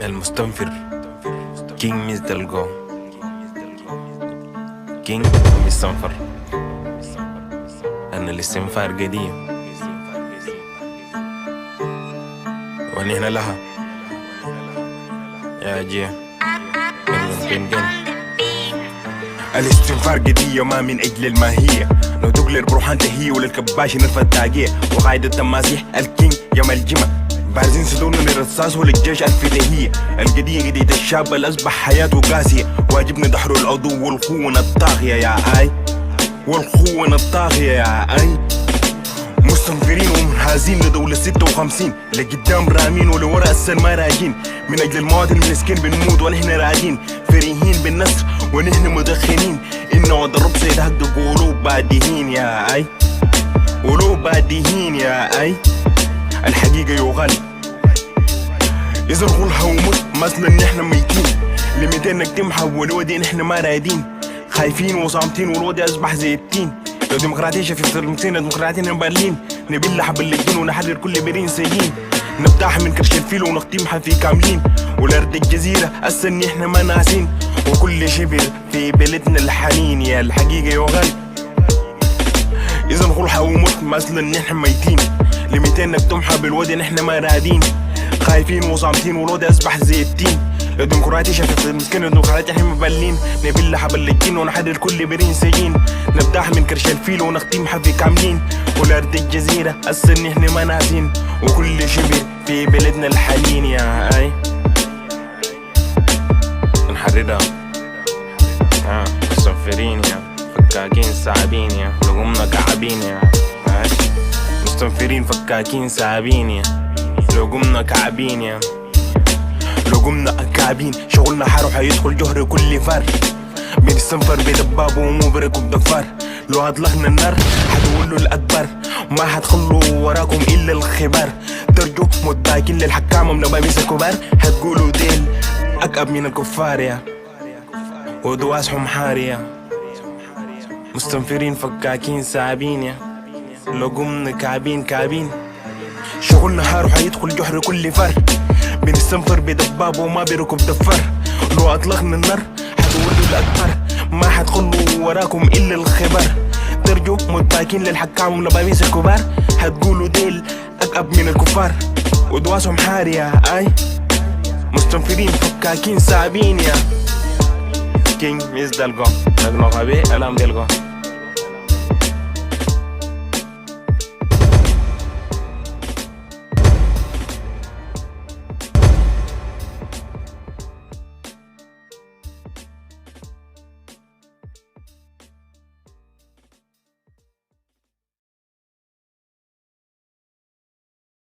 المستنفر كينج ميز دلقو كينج مستنفر أن الاستنفار قديم ونحن لها يا جي الاستنفار قضية ما من أجل الماهية ندوق للبروحان تهية وللكباش نرفع التاقية وقاعدة التماسيح الكينج يوم الجمع بارزين صدورنا للرصاص وللجيش الفدائية القضية قضية الشاب اللي أصبح حياته قاسية واجبنا دحر العدو والخونة الطاغية يا آي والخونة الطاغية يا آي مستنفرين ومنحازين لدولة 56 لقدام رامين ولورا السلمى راجين من أجل المواطن المسكين بنموت ونحن راجين فرحين بالنصر ونحن مدخنين إنه وعد الرب سيتحقق قلوب بادهين يا آي قلوب بادهين يا آي الحقيقة يغال إذا الغلها وموت مثل إن إحنا ميتين لميتين نكتم حول ودي نحن ما رادين خايفين وصامتين والودي أصبح زي التين لو ديمقراطية في فلسطين ديمقراطية برلين نبيل حب اللجين ونحرر كل برين سيين نبتاح من كرش الفيل ونختمها في كاملين والأرض الجزيرة أصلا إحنا ما ناسين وكل شبر في بلدنا الحنين يا الحقيقة يغال إذا الغلها وموت مثل إن إحنا ميتين لميتين نكتمها بالودي نحن ما رادين خايفين وصامتين والودي أصبح زي التين لو ديمقراطية شافت المسكين وديمقراطية احنا مبلين نبيل حب اللجين ونحرر كل برين سجين نبداح من كرش الفيل ونختمها في كاملين والأرض الجزيرة أصلا احنا ما ناسين وكل شبر في بلدنا الحنين يا آي نحررها مستنفرين يا فكاكين صعبين يا لقمنا كعبين يا مستنفرين فكاكين صعبين يا لقمنا كعبين يا لقمنا كعبين شغلنا حروح يدخل جهر كل فار بنستنفر بدباب ومو بركب دفار لو هطلقنا النار حتقولوا الأكبر ما حتخلوا وراكم إلا الخبار ترجو متباكين للحكام ومنبابيس الكبار هتقولوا ديل أكأب من الكفار يا ودواسهم حارية مستنفرين فكاكين صعبين يا لقمنا كعبين شغلنا حروح يدخل جحر كل فار بنستنفر بدباب وما بركب دفار لو أطلقنا النار حتقولوا الأكبر ما حتخلوا وراكم إلا الخبر ترجو متباكين للحكام ونبابيس الكبار هتقولوا ديل أكأب من الكفار ودواسهم حارية آي مستنفرين فكاكين صعبين يا كينج ميز دلقو نقنو غبي ألام دلقو